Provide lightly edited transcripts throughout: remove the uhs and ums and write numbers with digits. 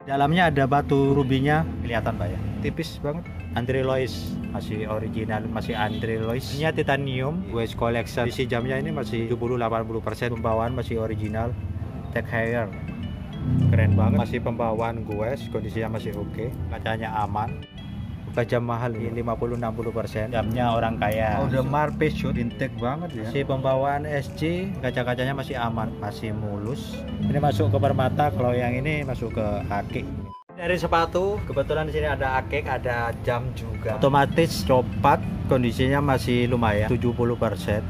Dalamnya ada batu rubinya, kelihatan Pak ya. Tipis banget. Andre Lois masih original, masih Andre Lois. Ini titanium, West Collection. Isi jamnya ini masih 70-80%, pembawaan masih original. Tech hair. Keren banget. Masih pembawaan West, kondisinya masih oke. Kacanya aman. Bukan jam mahal ini 50-60%. Jamnya orang kaya. Audemars Peugeot, vintage banget ya. Masih pembawaan SC, kaca-kacanya masih aman, masih mulus. Ini masuk ke permata, kalau yang ini masuk ke akik. Dari sepatu, kebetulan di sini ada akik, ada jam juga. Otomatis copat, kondisinya masih lumayan, 70%.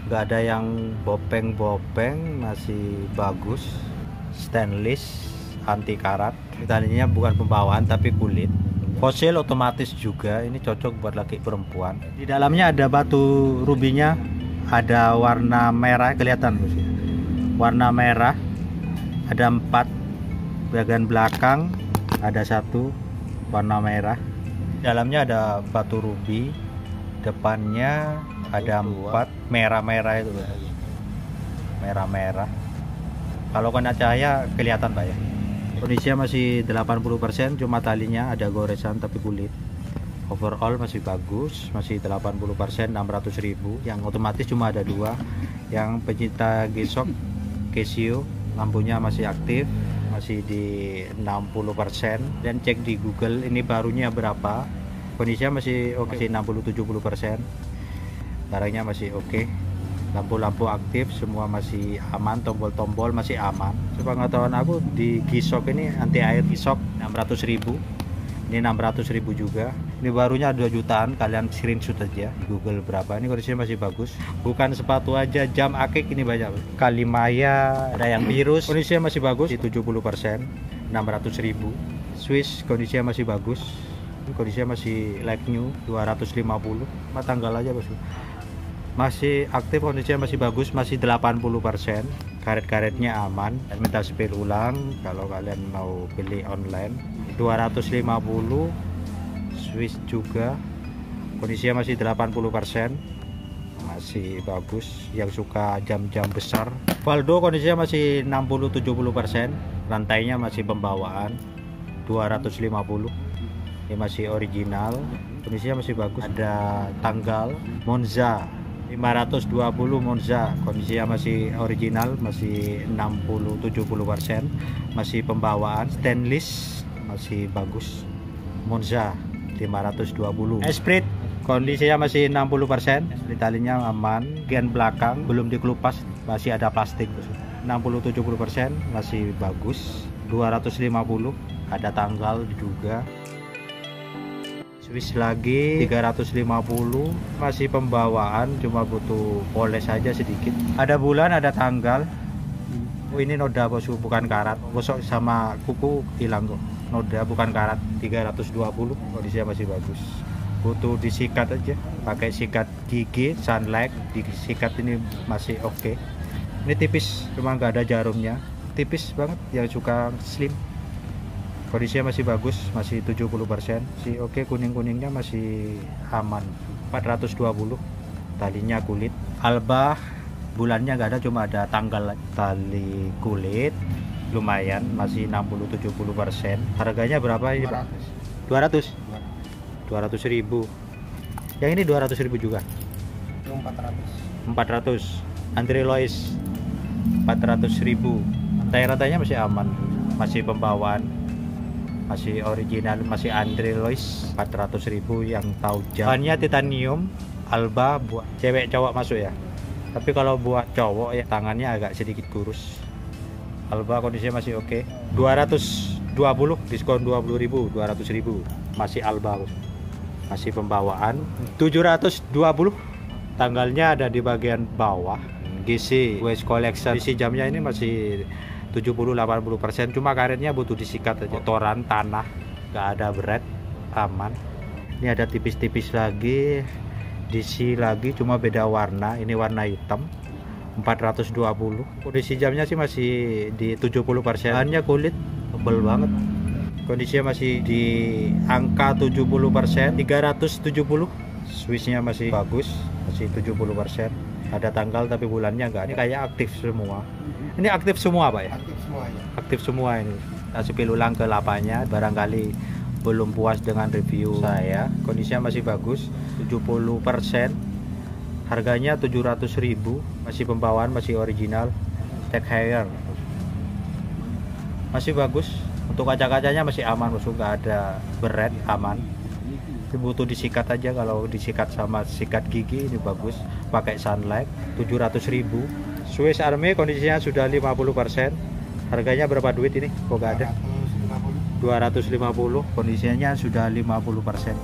Nggak ada yang bopeng-bopeng, masih bagus. Stainless, anti karat. Tadinya bukan pembawaan tapi kulit. Fosil otomatis juga, ini cocok buat laki perempuan. Di dalamnya ada batu rubinya, ada warna merah, kelihatan warna merah. Ada 4 bagian belakang, ada 1 warna merah. Dalamnya ada batu rubi, depannya ada 4 merah-merah itu, merah-merah. Kalau kena cahaya kelihatan Pak ya. Kondisinya masih 80%, cuma talinya ada goresan tapi kulit. Overall masih bagus, masih 80%, 600.000. Yang otomatis cuma ada 2. Yang pencinta G-Shock Casio, lampunya masih aktif, masih di 60%. Dan cek di Google ini barunya berapa. Kondisinya masih oke, masih 60-70%. Barangnya masih oke. Lampu-lampu aktif, semua masih aman, tombol-tombol masih aman. Sepengetahuan aku di G-Shock ini anti air G-Shock 600.000. Ini 600.000 juga. Ini barunya 2 jutaan, kalian screenshot aja di Google berapa. Ini kondisinya masih bagus. Bukan sepatu aja, jam akik ini banyak. Kalimaya, ada yang virus. Kondisinya masih bagus, di 70%, 600.000. Swiss kondisinya masih bagus. Ini kondisinya masih like new, 250. Tanggal aja Bos. Masih aktif, kondisinya masih bagus, masih 80%. Karet-karetnya aman. Dan minta spill ulang kalau kalian mau beli online. 250. Swiss juga kondisinya masih 80%, masih bagus. Yang suka jam-jam besar. Valdo kondisinya masih 60-70%. Rantainya masih pembawaan 250. Ini masih original, kondisinya masih bagus. Ada tanggal Monza 520 Monza, kondisinya masih original, masih 60-70%, masih pembawaan. Stainless masih bagus. Monza 520. Esprit kondisinya masih 60%, talinya aman. Bagian belakang belum dikelupas, masih ada plastik. 60-70% masih bagus. 250, ada tanggal juga. Swiss lagi 350, masih pembawaan, cuma butuh poles saja sedikit. Ada bulan, ada tanggal. Oh, ini noda Bos, bukan karat. Gosok sama kuku hilang kok. Noda bukan karat. 320, kondisinya masih bagus. Butuh disikat aja, pakai sikat gigi Sunlight. Disikat ini masih oke. Ini tipis, cuma nggak ada jarumnya. Tipis banget, yang suka slim. Kondisinya masih bagus, masih 70%. Si oke, kuning-kuningnya masih aman. 420, talinya kulit. Alba bulannya nggak ada, cuma ada tanggal. Tali kulit lumayan, masih 60-70%. Harganya berapa ini Pak? 200. 200.000. Yang ini 200.000 juga. 400. Andre Lois 400.000. Rantai-rantainya masih aman, masih pembawaan, masih original, masih Andre Lois. 400.000 yang tahu jam. Bahannya titanium. Alba buat cewek cowok masuk ya. Tapi kalau buat cowok ya tangannya agak sedikit kurus. Alba kondisinya masih oke. 220, diskon 20.000, 200.000. Masih Alba, masih pembawaan. 720, tanggalnya ada di bagian bawah. GC West Collection. Isi jamnya ini masih 70-80%, cuma karetnya butuh disikat aja. Kotoran tanah, nggak ada berat, aman. Ini ada tipis-tipis lagi, DC lagi, cuma beda warna. Ini warna hitam, 420. Kondisi jamnya sih masih di 70%. Bahannya kulit, tebel banget. Kondisinya masih di angka 70%, 370. Swissnya masih bagus, masih 70%. Ada tanggal tapi bulannya enggak. Ini kayak aktif semua. Ini aktif semua Pak ya? Aktif semua ya. Aktif semua ini. spill ulang ke lapanya. Barangkali belum puas dengan review saya. Kondisinya masih bagus, 70%. Harganya 700.000, masih pembawaan, masih original, tag heuer. Masih bagus. Untuk kaca-kacanya masih aman, maksud nggak ada beret, aman. Ini butuh disikat aja, kalau disikat sama sikat gigi ini bagus. Pakai sunlight, 700.000. Swiss Army kondisinya sudah 50%. Harganya berapa duit ini? Kok nggak ada? 250. Kondisinya sudah 50%.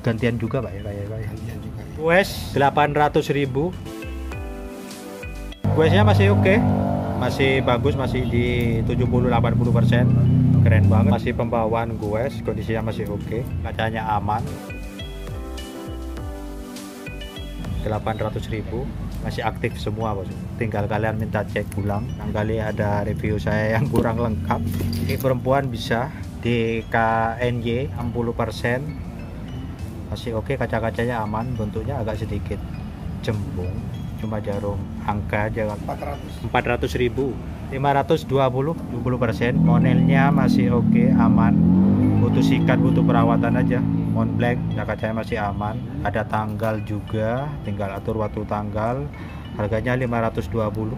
Gantian juga Pak ya, Gantian juga. US 800.000. US-nya masih oke, masih bagus, masih di 70-80%. Keren banget. Masih pembawaan US, kondisinya masih oke, kacanya aman. 800.000, masih aktif semua bos. Tinggal kalian minta cek ulang. Kali ada review saya yang kurang lengkap. Ini perempuan bisa di KNY 60%. Masih oke, kaca-kacanya aman, bentuknya agak sedikit cembung, cuma jarum angka aja. 400.000. 520, 20%. Modelnya masih oke, aman, butuh sikat, butuh perawatan aja. Mont Blanc, kacanya masih aman, ada tanggal juga, tinggal atur waktu tanggal. Harganya 520,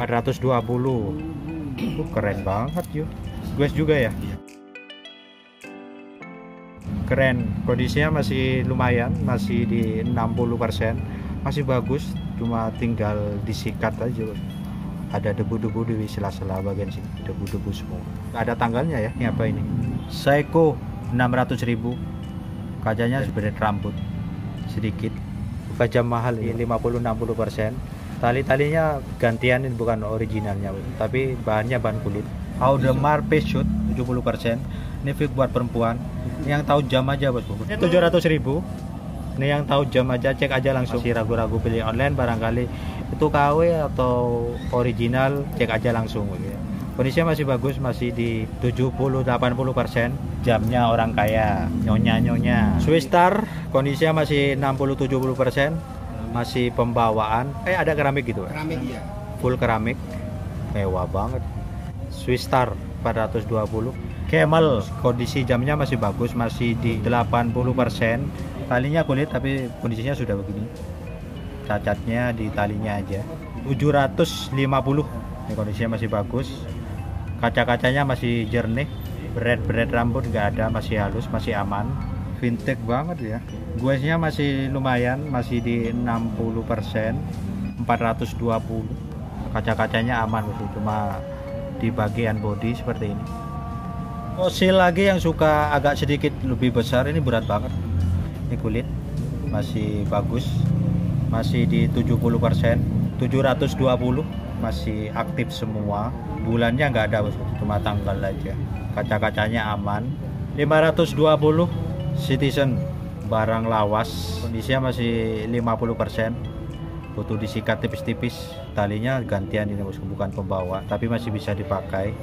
420. Keren banget yuk. Gue juga ya, keren. Kondisinya masih lumayan, masih di 60%, masih bagus, cuma tinggal disikat aja. Ada debu-debu di sela-sela bagian sini, debu-debu semua. Ada tanggalnya ya. Ini apa ini? Seiko 600.000. Kacanya sebenarnya rambut sedikit. Kaca mahal ini 50-60%. Tali-talinya gantian, ini bukan originalnya, tapi bahannya bahan kulit. Audemars Piguet 70%. Ini fit buat perempuan. Ini yang tahu jam aja bos. Ini 700.000. Ini yang tahu jam aja, cek aja langsung. Masih ragu-ragu pilih online, barangkali itu KW atau original, cek aja langsung. Kondisinya masih bagus, masih di 70-80%. Jamnya orang kaya, nyonya. Swiss Star kondisinya masih 60-70%. Masih pembawaan. Ada keramik gitu. Keramik ya. Full keramik. Mewah banget. Swiss Star 420. Camel kondisi jamnya masih bagus, masih di 80%. Talinya kulit tapi kondisinya sudah begini. Cacatnya di talinya aja. 750. Ini kondisinya masih bagus. Kaca-kacanya masih jernih. Beret rambut nggak ada, masih halus, masih aman. Vintage banget ya. Guesnya masih lumayan, masih di 60%. 420. Kaca-kacanya aman, cuma di bagian body seperti ini. Fosil lagi yang suka agak sedikit lebih besar, ini berat banget. Ini kulit masih bagus, masih di 70%. 720, masih aktif semua. Bulannya nggak ada, cuma tanggal aja. Kaca-kacanya aman. 520 Citizen, barang lawas, kondisinya masih 50%. Butuh disikat tipis-tipis. Talinya gantian, ini bukan pembawa, tapi masih bisa dipakai.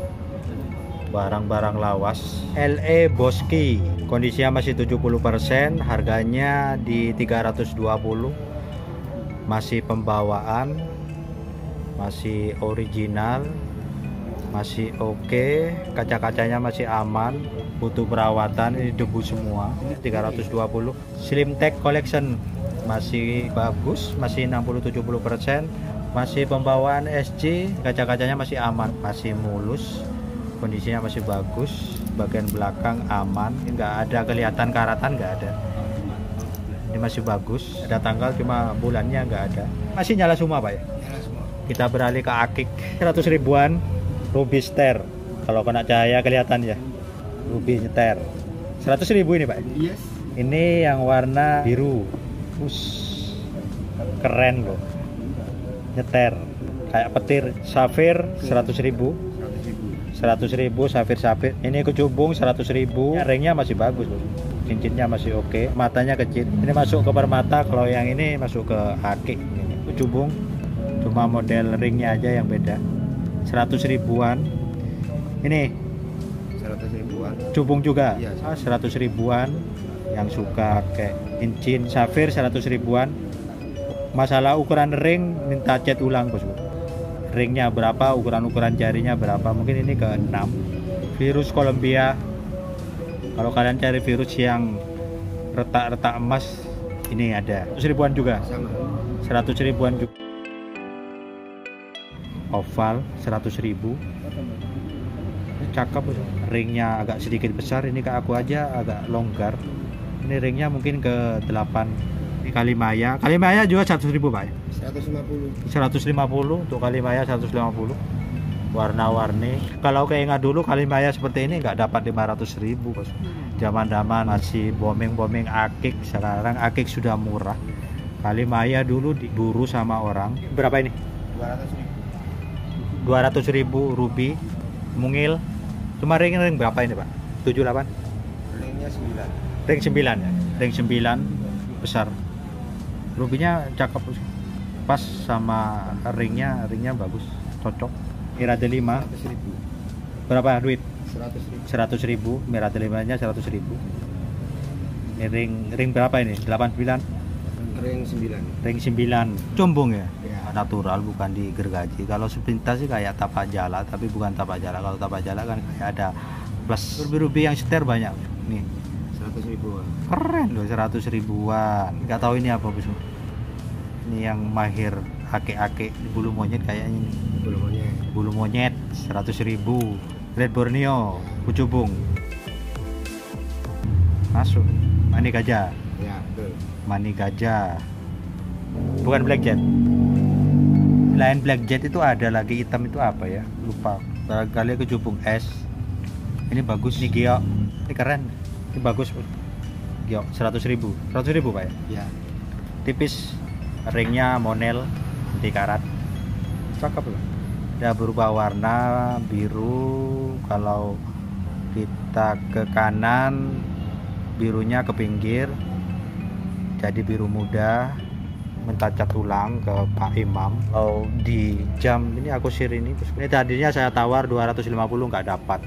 Barang-barang lawas. LE Boschi, kondisinya masih 70%. Harganya di 320. Masih pembawaan, masih original, masih oke. Kaca-kacanya masih aman, butuh perawatan. Ini debu semua. 320. Slim Tech Collection masih bagus, masih 60-70%. Masih pembawaan SC. Kaca-kacanya masih aman, masih mulus, kondisinya masih bagus. Bagian belakang aman, nggak ada kelihatan karatan, nggak ada. Ini masih bagus, ada tanggal, cuma bulannya nggak ada. Masih nyala semua Pak ya? Nyala semua. Kita beralih ke akik. 100 ribuan. Ruby Star, kalau kena cahaya kelihatan ya. Ruby nyeter 100.000 ini Pak. Yes. Ini yang warna biru. Keren loh, nyeter kayak petir. Safir 100.000. 100.000 safir. Ini kecubung 100.000. Ringnya masih bagus loh. Cincinnya masih oke. Matanya kecil. Ini masuk ke permata. Kalau yang ini masuk ke akik. Ini kecubung, cuma model ringnya aja yang beda. 100 ribuan. Ini 100 ribuan. cubung juga. Iya, 100 ribuan. Yang suka pakai cincin safir 100 ribuan. Masalah ukuran ring minta cat ulang bos. ringnya berapa, ukuran jarinya berapa, mungkin ini ke 6. Virus Colombia, kalau kalian cari virus yang retak-retak emas, ini ada 100 ribuan juga, Sama. 100 ribuan juga. Oval 100 ribu, ini cakep. Ringnya agak sedikit besar, ini ke aku aja agak longgar. Ini ringnya mungkin ke 8. Ini Kalimaya juga 100 ribu Pak. 150. 150 untuk Kalimaya, 150. Warna-warni. Kalau keingat dulu Kalimaya seperti ini nggak dapat 500 ribu bos. Zaman-zaman masih booming akik. Sekarang akik sudah murah. Kalimaya dulu diburu sama orang. Berapa ini? 200.000. 200 ribu ruby. Mungil. Cuma ring berapa ini Pak? 78? Ringnya 9. Ring 9 ya? Ring 9 besar. Rubinya cakep bos. Pas sama ringnya bagus, cocok. Mirade 5 100.000. berapa duit? 100.000. 100 ribu. Mirade 5 nya 100 ribu. Ini ring berapa ini? 89? Ring 9. Ring 9 cumbung ya? Ya. Natural, bukan digergaji. Kalau sepintas sih kayak tapak jala, tapi bukan tapak jala. Kalau tapak jala kan kayak ada plus ruby-ruby yang setir banyak nih. 100 ribuan. Keren loh, 100 ribuan. Nggak tahu ini apa bos. Ini yang mahir ake-ake bulu monyet kayaknya ini. Bulu monyet 100 ribu. Red Borneo Kucubung masuk. Mani gajah. Ya, betul. Mani gajah, bukan blackjet. Lain blackjet itu ada lagi hitam, itu apa ya, lupa. Barangkali Kucubung es. Ini bagus nih Gio, ini keren, ini bagus Gio. 100 ribu. 100 ribu Pak ya? Ya. Tipis, ringnya monel 3 karat, cakep loh. Dia berubah warna biru. Kalau kita ke kanan, birunya ke pinggir jadi biru muda, mencacat tulang ke Pak Imam. Kalau di jam ini aku share ini tadinya saya tawar 250 nggak dapat.